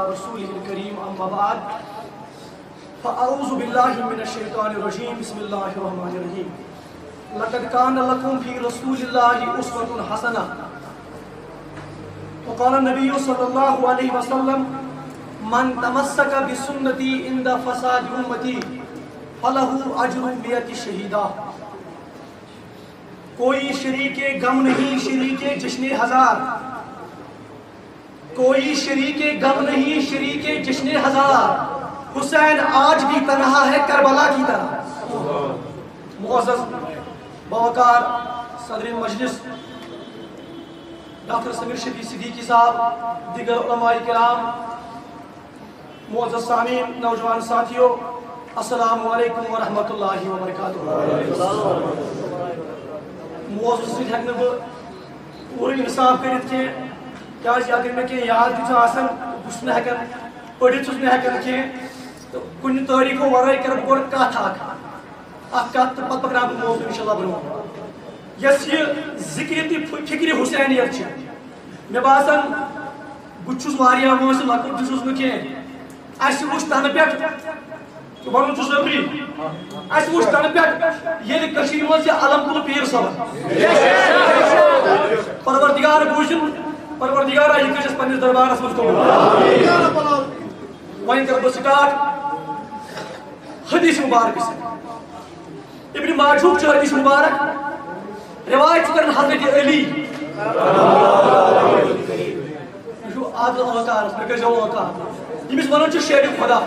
رسوله الكريم أما بعد فأعوذ بالله من الشيطان الرجيم بسم الله الرحمن الرحيم لقد كان لكم في رسول الله أسوة حسنة وقال النبي صلى الله عليه وسلم من تمسك بسنتي عند فساد أمتي فله أجر 100 شهيدا کوئی شریک غم نہیں شریک جشن ہزار کوئی شریک غم نہیں شریک جشن ہزار حسین آج بھی تنہا ہے کربلا کی طرح معزز باوقار صدر مجلس ڈاکٹر سمیر شفیع صدیقی صاحب دیگر علماء کرام معزز سامعین نوجوان ساتھیوں السلام علیکم ورحمۃ اللہ وبرکاتہ موضوع سے ہیکن بہ پورٕ انصاف کٔرِتھ کینٛہہ کیٛازِ اگر مےٚ کینٛہہ یاد تہِ چھُ آسان بہٕ چھُس نہٕ ہیٚکان پٔرِتھ چھُس نہٕ ہیٚکان کینٛہہ تہٕ کُنہِ تٲریٖخو وَرٲے کَرٕ بہٕ گۄڈٕ کَتھ اکھ کَتھ تہٕ پَتہٕ پَکناو بہٕ موضوع اِنشاء اللہ برٛونٛٹھ یۄس یہِ ذِکرِ تہٕ فِکرِ حُسینیت چھِ مےٚ باسان بہٕ چھُس واریاہ وٲنٛسہِ لۄکُٹ تہِ چھُس نہٕ کینٛہہ اَسہِ وُچھ تَنہٕ پٮ۪ٹھ تہٕ وَنُن چھُ ضروٗری اَسہِ وُچھ تَنہٕ پٮ۪ٹھ ییٚلہِ کٔشیٖرِ منٛز یہِ علم کُل پیٖر صٲب پروردگار بوٗزِن پروردگار یہِ کٔرِس پنٛنِس دربارس منٛز قبوٗل وۄنۍ کَرٕ بہٕ سٹاٹ حدیث مبارکہِ سۭتۍ ابن ماجہُک چھُ حدیث مبارک روایت چھُ کران حضرت علی یہِ چھُ عادل اوقارس مےٚ کٔرۍزیو اوقار ییٚمِس وَنان چھُ شیرِ خۄدا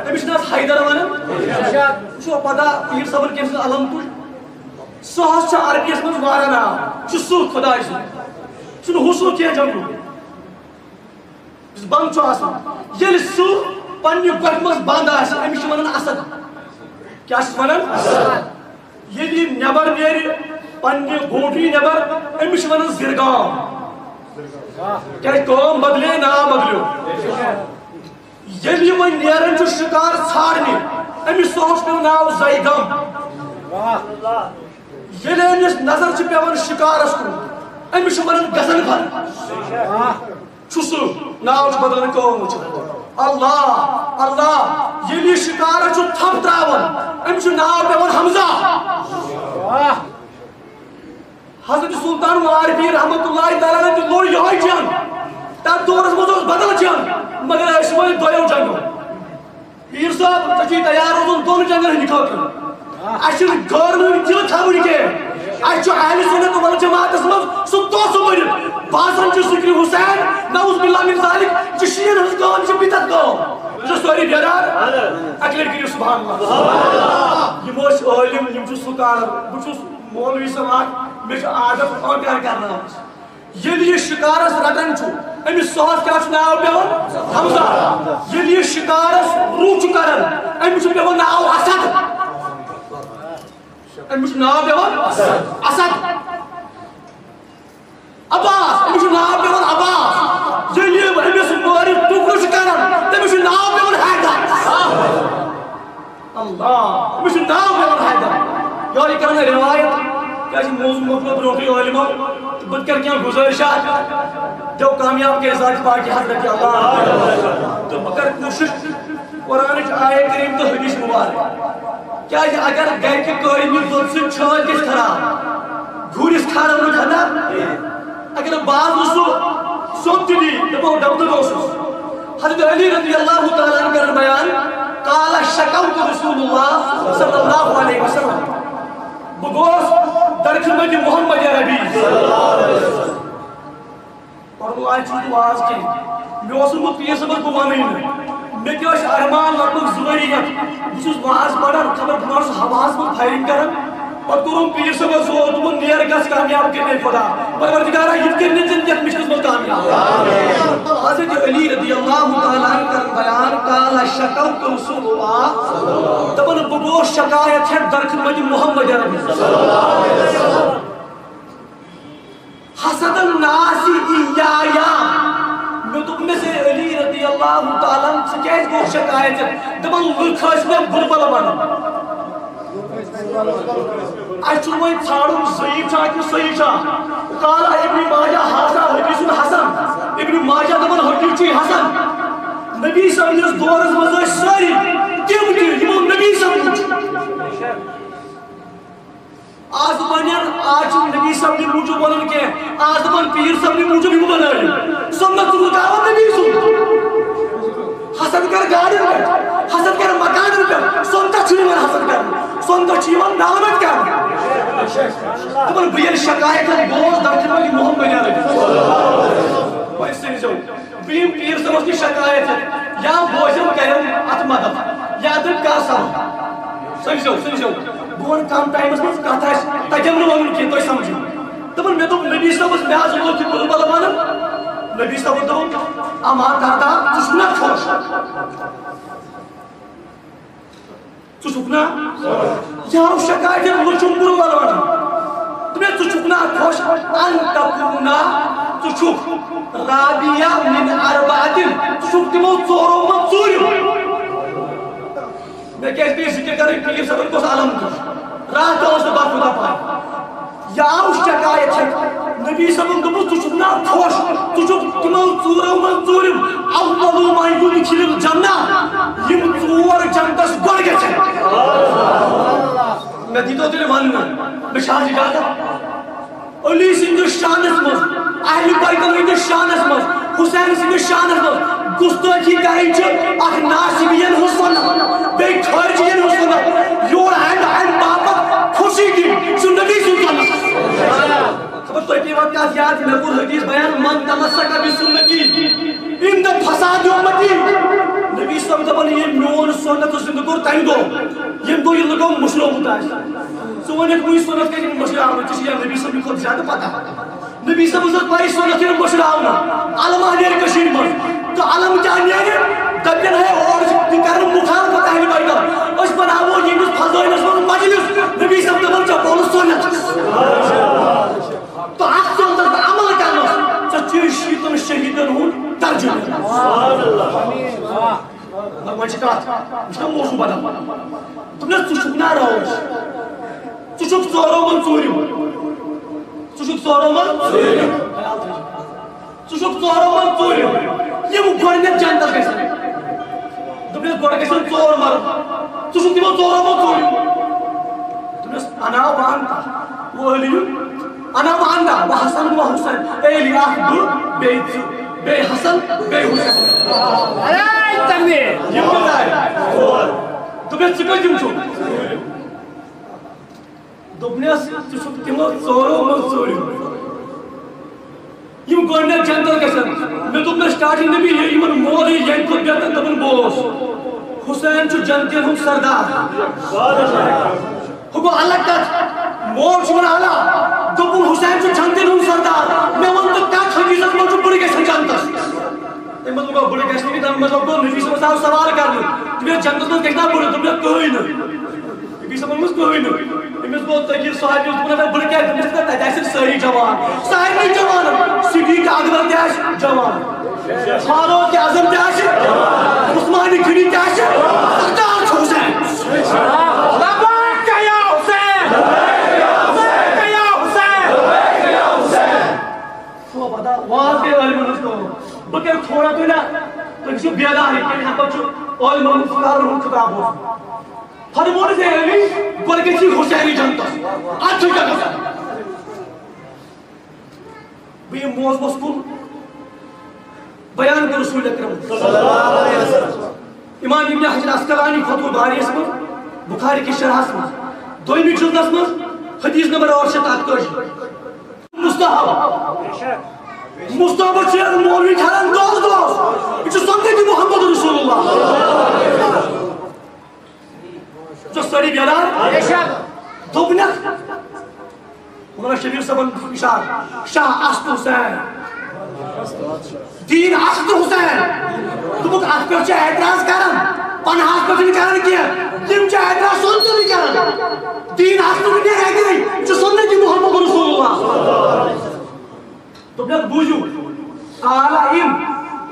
أمِس چھِ نہٕ حظ حیدر وَنان وٕچھو پتہ پیٖر صٲبن کٔمۍ سُنٛد علم تُج سُہ حظ چھُ عربیَس منٛز واریاہ ناو چھُ سُہ خۄداے سُنٛد چھُنہٕ ہُہ سُہ کینٛہہ جنگلُک یُس بنٛد چھُ آسان ییٚلہِ سُہ پنٛنہِ گۄپھِ منٛز بنٛد آسہِ أمِس چھِ وَنان اسد کیٛاہ چھِس وَنان ییٚلہِ یہِ نٮ۪بر نیرِ پنٛنہِ گوٹری نٮ۪بر أمِس چھِ وَنان زِرگام کیٛازِ کٲم بدلے ناو بدلیو ییٚلہِ یہِ وۄنۍ نیران چھُ شِکار ژھانٛڈنہِ أمِس سُہ چھُ ناو زیگم ییٚلہِ أمِس نظر چھِ پیٚوان شِکارس کُن أمِس چھِ وَنان گژھن فر چھُ سُہ ناو چھُ بدلان کٲم وٕچھِتھ اللہ اللہ ییٚلہِ یہِ شِکارس چھُ تھپھ تراوان أمِس چھُ ناو پیٚوان حمزہ حضرت سلطان وارفی رحمتہ اللہ تعالیٰ تہِ لوٚڑ یِہوٚے جنگ تتھ دورس منٛز اوس بدل جنگ مگر أسۍ وٲتۍ دۄیو جنگو پیٖر صٲب ژےٚ چھُے تیار روزُن دۄن جنگن ہٕنٛدِ خٲطرٕ اَسہِ چھِنہٕ غٲرمٲنۍ دِل تھاوٕنۍ کینٛہہ اَسہِ چھُ اہلِ سُنت والجماعتس منٛز سُہ توسہٕ بٔرِتھ باسان چھُ ذِکرِ حُسین نعوذ باللہ من ذالک یہِ چھِ شیٖن ہٕنٛز کٲم یہِ چھِ بِدعت کٲم یہِ چھِ سٲری بیدار اَکہِ لٹہِ کٔرِو سبحان اللہ یِم ٲسۍ عٲلِم یِم چھِ سُکالر بہٕ چھُس مولوی صٲب اکھ مےٚ چھُ عادت اوکار کرناوُن ییٚلہِ یہِ شِکارس رٹان چھُ أمِس سۄہس کیٛاہ چھُ ناو پیٚوان حمزہ ییٚلہِ یہِ شِکارس روٗ چھُ کران أمِس چھُ پیٚوان ناو اسد أمِس چھُ ناو پیٚوان اسد عباس أمِس چھُ ناو پیٚوان عباس ییٚلہِ یہِ أمِس مٲرِتھ ٹُکرٕ چھُ کران تٔمِس چھُ ناو پیٚوان حیدر اللہ أمِس چھُ ناو پیٚوان حیدر یورٕ کران روایت کیٛازِ موضوع مۄکلو برونٛٹھٕے عٲلمو تہٕ بہٕ تہِ کرٕ کینٛہہ گُزٲرِشا دیو کامیاب کٔرِتھ ذاتِ پاکہِ حضرت اللہ تہٕ بہٕ کرٕ کوٗشِش قرآنٕچ آیے کریٖم تہٕ حدیث مبارک کیٛازِ اگر گرِکہِ کورِ نہِ دۄد سۭتۍ چھٲتۍ گژھِ خراب گُرِس کھارو نہٕ خطا اگر باز نہٕ سُہ سیوٚد تہِ دی دپو ڈبہٕ اوسُس حضرت علی رضی اللہ تعالیٰ عنہ کرن بیان قال شکوت رسول اللہ صلی اللہ علیہ وسلم بہٕ گوس در خدمت محمد عربی پرُن آسہِ چھُس بہٕ واز کینٛہہ مےٚ اوس نہٕ پیٖر صٲبس بہٕ وَنٕے نہٕ مےٚ تہِ ٲسۍ ارمان لگ بگ 2 ؤری بہٕ چھُس واز پران خبر بہٕ ما چھُس ہواہس منٛز فایرِنگ کران پتہٕ کوٚرُم پیٖر صٲبس زور دوٚپُن نیر گژھ کامیاب کٔرِتھ خۄدا پروردگارا یِتھ کٔنۍ نہٕ ژٕ یتھ مِشنس منٛز کامیاب حضرت علی رضی اللہ تعالیٰ عنہ کرن بیان قال شکوت رسول اللہ دپان بہٕ گوس شکایت ہیٚتھ در خدمت محمد عربی حسد الناس ایایا مےٚ دوٚپ مےٚ سے علی رضی اللہ تعالیٰ عنہ ژٕ کیٛازِ گوٚو شکایت ہیٚتھ دپان لُکھ ٲسۍ مےٚ بُلبل ونان اَسہِ چھُنہٕ وۄنۍ ژھانڈُن ضعیف چھا کِنہٕ صحیح چھا قال ابن ماجہ ہاسا حدیث حسن ابن ماجہ دپان حدیث چھُے حسن صبنس دورس مزا ساری تم تمو نبی صبن آج بنیان آج نبی صبن موجود ونن کی آج دپان پیر صبن موجود بھی بنائے سنت رکاو نبی صبن حسد کر گاڑی حسد کر مکان پر سنت چیون حسد کر سنت چیون نامت کر دپان بیل شکایت گوش درجن والی محمد بنیان ویسے جو بیم پیر صبن کی شکایت یا بوجم کرن ات مدد یا در کاسم سمجھو بون کم ٹائمس مز کتھ آس تجم نہ ون کی تھی سمجھو دپان مے دوپ نبی صبس مے حظ ووت بل بل ون نبی صبن دوپ اما دادا ژٕ چھُکھ نا خوش ژٕ چھُکھ نا یا شکایت لچھُم بل بل ون تمے ژٕ چھُکھ نا خوش ان تکونا ژٕ چھُکھ رابیہ من اربعتن ژٕ چھُکھ تمو ژورو منٛز ژوٗرِم میں کیس بھی ذکر کریں پیر صبن کو سالم کر رات کا اس نے بات خدا پائے یا اس شکایت ہے نبی صبن کو تو چھنا خوش تو چھو تمام ژورو من ژورم اولو ما یدخل الجنہ یم ژور جنتس گڑ گژھِ میں دیتو تیرے وننا بشار جاتا علی سندھ شانس مز اہل بیتن ہند شانس مز حسین سندھ شانس مز گستاخی کریں اخ ناسبین حسن بے خارجین حسن یور اینڈ باپت خوشی کی نبی سلطان خبر تو پیوان کا یاد میں کو حدیث بیان من تمسک بسنتی ان دا فساد امتی نبی صلی اللہ علیہ وسلم یہ میون سنت زندگی تنگ دو یہ دو یہ لگو مشرو ہوتا ہے سو نے کوئی سنت کے مشرا ہے نبی صلی اللہ علیہ وسلم کو زیادہ پتہ نبی صلی اللہ علیہ وسلم پائی سنت کے مشرا ہونا علم ہے کشمیر میں تو علم جانیے دبن ہے اور کر مخالفت اہل بیت اس بناو یہ فضائل مجلس نبی صلی اللہ علیہ وسلم بول سنت تو اخ سنت عمل کرنا سچی شیطان شہیدن ہوں ترجمہ سبحان اللہ مجھے کہا اس کا موضوع بنا تم نے چشکنا رہو چشک ژورو من ژوٗرِم چشک ژورو من چشک ژورو من ژوٗرِم یم گۄڈنیٚتھ جنتس گژھن دوٚپنس گۄڈٕ گژھن ژور مرد ژٕ چھُکھ تِمو ژورو منٛز ژوٗرِم دوٚپنس انا وانتا وٲلِو انا وانتا و حسن و حسین ایلی اکھ دُر بیٚیہِ ژٕ بیٚیہِ حسن بیٚیہِ حسین یم گٔے دوٚپنس ژٕ کۭتِم چھُکھ دوٚپنس ژٕ چھُکھ تِمو ژورو منٛز ژوٗرِم یم گۄڈنیٚتھ جنتس گژھن مےٚ دوٚپ نہٕ سٹارٹنگ نبی یمن مول ییٚمہِ کھۄتہٕ بہتر دپان بوس حسین چھُ جنتین ہُنٛد سردار ہُہ گوٚو الگ کتھ مول چھُ ونان اعلیٰ دوٚپُن حسین چھُ جنتین ہُنٛد سردار مےٚ ووٚن تہٕ کتھ حدیثس منٛز چھُ بٕڑٕ گژھان جنتس تمہِ مطلب گوٚو بٕڑٕ گژھِ نہٕ تمہِ مطلب گوٚو نبی صٲبس آو سوال کرنہٕ دپیس جنتس منٛز گژھِ نا بٕڑٕ دوٚپنس کٕہٕنۍ نہٕ نبی صٲبن ووٚنمس کٕہٕنۍ نہٕ أمِس گوٚو تٔکِر صحابی اوس دوٚپُن بٕڑٕ کیٛازِ دوٚپنس تتہِ آسن سٲری جوان سارنٕے جوان صدیق اکبر تہِ آسہِ جوان فاروق اعظم تہِ آسہِ عثمان غنی تہِ آسہِ سردار چھُ حسین واضح کے علم اس کو بکر تھوڑا تو نا تو کسی بیدار ہے کہ یہاں پر جو علم مفکار اور خطاب ہو فرمون سے علی برگسی حسینی جنتا آج کا قصہ بھی موز بسکن بیان کر رسول اکرم صلی اللہ علیہ وسلم امام ابن حجر اسقلانی فتح الباری اس میں بخاری کی شرح میں دوئمی جلد میں حدیث نمبر 888 مستحب مصطفیٰ چیز مولوی کھران دوست یہ سنتی محمد رسول اللہ جو سڑی بیدار دوبنیت مولانا شبیر صاحب اشار شاہ عصد حسین دین عصد حسین تو بک اخ پر چاہ اعتراض کرن پنہاس پر چاہ کرن کیا تم چاہ اعتراض سنتی نہیں کرن دین عصد نہیں ہے کہ نہیں جو سنتی محمد رسول اللہ تم نے بوجھو اعلی علم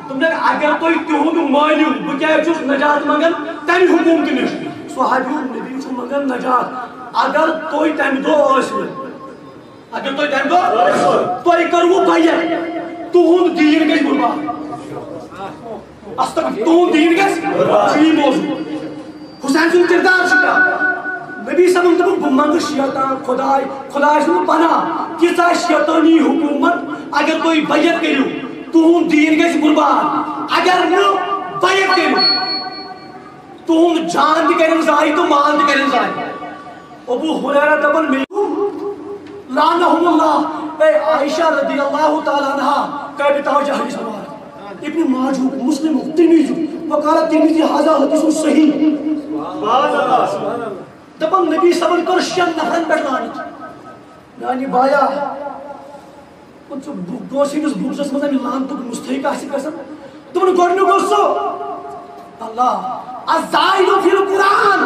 تم نے اگر کوئی تہود مانیو بہ کیا چھس نجات منگن تمہ حکومت نش صحابیو نبی چھ منگن نجات اگر توئی تمہ دو ٲسو اگر توئی تمہ دو توئی کرو بیعت تہند دین گژھِ برباد استغفر تو دین گس چی موضوع حسین سن کردار شکا نبی صلی اللہ علیہ وسلم بمنگ شیطان خدا سن پناہ کیسا شیطانی حکومت اگر کوئی بیعت کریو تون دین گس قربان اگر نو بیعت کریو تون جان دی کرن زائی تو مال دی کرن زائی ابو ہریرہ دبن ملو لعنہم اللہ اے عائشہ رضی اللہ تعالی عنہ کہ توجہ حدیث مبارک ابن ماجہ مسلم ترمذی وقال ترمذی ھذا حدیث صحیح سبحان اللہ دبن نبی صلی اللہ علیہ وسلم کر شن نفرن پہ لعنت یعنی بایا کچھ گوشینس بوکسس مزہ میں لعنت مستحق آسی قسم دبن گورنو گوسو اللہ الزائد فی القرآن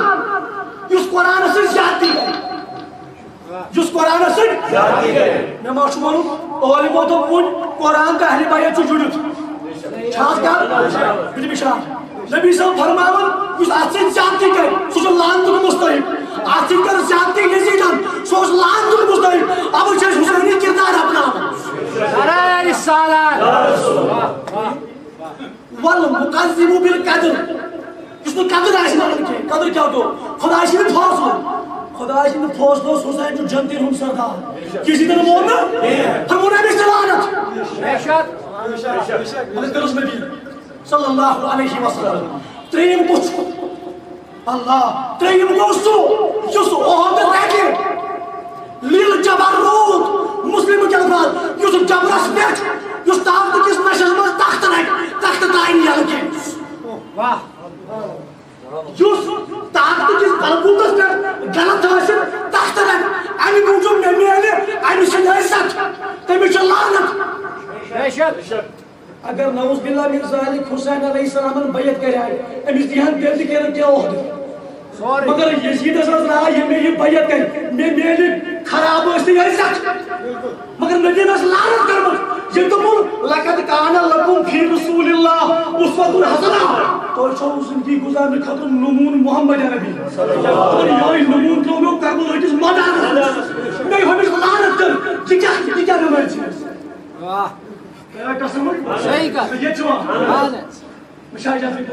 یس قرآن سے زیادتی گئے جس قرآن سے زیادتی گئے میں معاشو مانو علموں تو پون قرآن کا اہل باید چو جڑت چھاس کر بلی بشار نبی صلی اللہ علیہ وسلم اس آج سے زیادتی گئے سوچ لان تو مستحب آج سے کر زیادتی یزیدن سوچ لان تو مستحب اب چیز حسینی کردار اپنا سرائے رسالات والمقذب بالقدر اس نے قدر آئیسی نہ لکھے قدر کیا دو خدا آئیسی نے پھوس دو حسین جو جنتی ہم سردار کسی طرح مولنا ہم انہیں بھی سلانت حضرت کرس نبی صلی اللہ علیہ وسلم ترین کچھ اللہ ترین گوستو یس اوہد ریکر لیل جبروت مسلم کے الفاظ یس جبرس بیٹ یس طاقت کس نشل مز تخت ریک تخت تائنی لکھے واہ یس طاقت کس بلبوتس پر غلط حاصل تخت ریک امی موجود میں میلے امی سنیست تمی چلانت اگر نعوذ باللہ من ذالک حسین علیہ السلام بیعت کرے آئے امیس دیہن دل دکھے کیا عہد مگر یزید اس رہا یہ میں یہ بیعت کرے میں میلے خراب ہوستی عزت مگر نبی نے لعنت کرمت یہ تو بول لقد کان لکم فی رسول اللہ اسوۃ حسنہ تو چھو زندگی گزارنے خاطر نمون محمد نبی اور یہ نمون تو لوگ کربل ہٹس مدد نہیں ہمیں لعنت کر یہ کیا نمبر چیز واہ کیا قسم صحیح کا یہ چھو مشاہد جاتے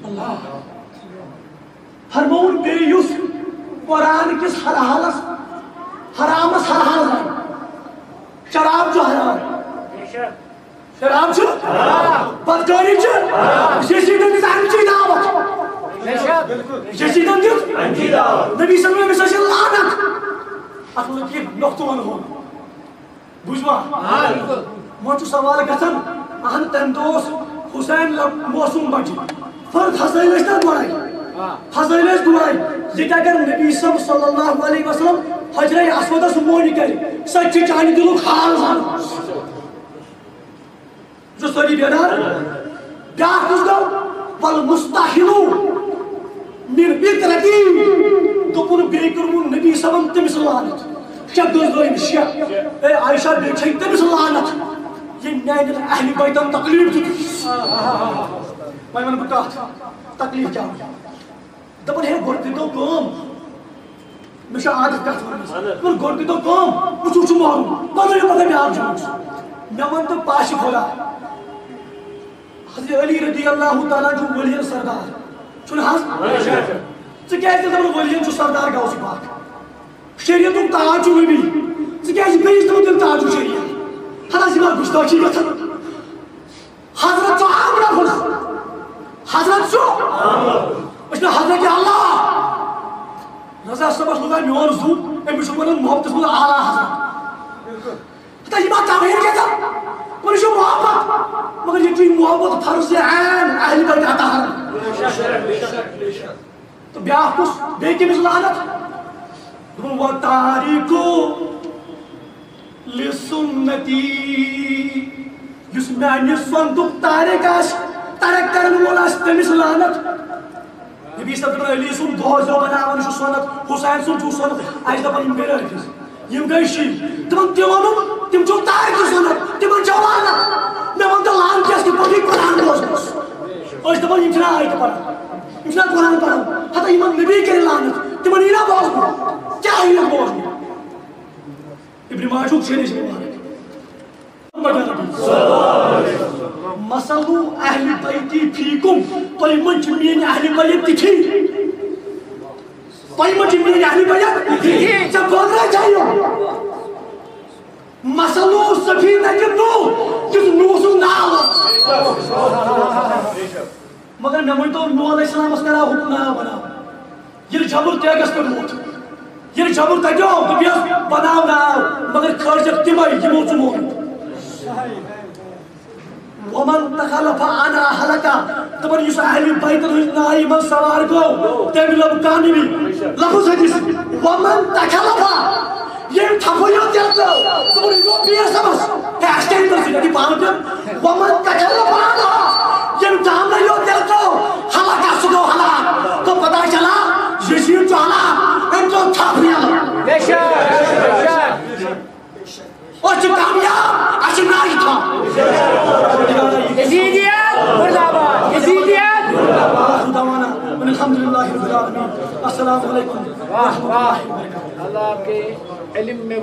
اللہ فرمون بے یوس قرآن کس ہر حالس حرامس ہر حال ہے شراب جو حرام شراب جو بدکاری جو یزیدن دیت انچی دعوت یزیدن دیت انچی دعوت نبی صلی اللہ علیہ وسلم لعنت اخلو کی نقطوان ہو بوجھوا موچو سوال گھتن اہن تندوس حسین موسوم بچی فرد حسین اشتر بڑھائی حسین اس دعائی یہ اگر نبی صلی اللہ علیہ وسلم حجرہ اسودہ سمونی کرے سچی چانی دلو خال زان جو سوری بیدار بیاہ کس دو والمستحلو من اطرقی تو پن بیکرمون نبی صلی اللہ علیہ وسلم تمس لعنت شب دوز دوئی مشیا اے عائشہ بیچھئی تمس لعنت یہ نیدن اہل بیتن تقلیب کی میں من بکات تقلیب کیا ہوئی دبن ہے گھڑتی تو کام مجھے عادت کرتا ہوں گھڑتی تو کام مجھے چھو ماروں پتہ میں آپ جھوٹ میں من تو پاشی کھولا حضرت علی رضی اللہ تعالیٰ جو ولیان سردار چھو نحاظ سے کہتے ہیں ولیان جو سردار گاؤں سی پاک شریعتوں تاجو نبی سے کہتے ہیں بیس دل تاجو شریعت حضرت سیمار گشتاکی گتن حضرت جو آمنا پھس حضرت جو اس نے حضرت اللہ رضا صبح خدا میون زو امی شو ونن محبت خدا اعلی حضرت حتى یہ بات تعبیر کیا تھا شو محبت مگر یہ محبت فرض عین اہل بیت اطہار تو بیاہ کس بے کی مثل لعنت و تاریکو لسنتی یس میانی سنتک تاریک آس ترک کرن وول آس تمس لعنت نبی صلی اللہ علیہ وسلم دو زو بناون شو سنت حسین سن جو سنت اج دپن یم گئی رکھس یم گئی شی تمن تیونم تم جو تاریک سنت تمن جوان میں ون تو لان کیس کی پڑھی قرآن بوزنس اج دپن یم چھنا آیت پڑھن یم چھنا قرآن پڑھن حتی یمن نبی کرے لعنت تمن اینا بوزن کیا اینا بوزن ابن ماجوک شریف مبارک صلی اللہ علیہ وسلم مسلو اہل بیتی فیکم توی من چھ میٲنۍ اہل بیت تِتھی توی من چھ میٲنۍ اہل بیت ژےٚ بوزنٲے چاہیو مسلو سفینہ کہ نوح یُس نوح سُنٛد ناو مگر مےٚ ؤنۍتو نوح علیہ السلامس کرا حُکم ناو بناو ییٚلہِ جبر تیگس پٮ۪ٹھ ووت ییٚلہِ جبر تتیو دوٚپیس بناو ناو مگر کھٲجکھ تِمے یِمو ژٕ مونُکھ ومن تخلف عنها هلكا دپان یُس اہل بیتن ہٕنٛز نایہِ منٛز سوار گوٚو تٔمۍ لوٚب کامیٲبی لفظ حدیث ومن تخلف ییٚمۍ تھپٲیو دِل ترٛٲو دپان یہِ گوٚو پیٖر صٲبس ہے اَسہِ کیٛاہ دِل ژٕ دِی پانہٕ تہِ ومن تخلف عنها ییٚمۍ دامنٲیو دِل ترٛٲو ہلاکا سُہ گوٚو ہلاک تو پتہ چلا یزیٖد چھُ ہلاک أمۍ ترٛٲو تھپھ یلہٕ أسۍ چھِ کامیاب اَسہِ چھِ نایہِ تھپھ يزيديات مرداباد يزيديات دعوانا من الحمد لله رب العالمين السلام علیکم واہ واہ اللہ آپ کے علم میں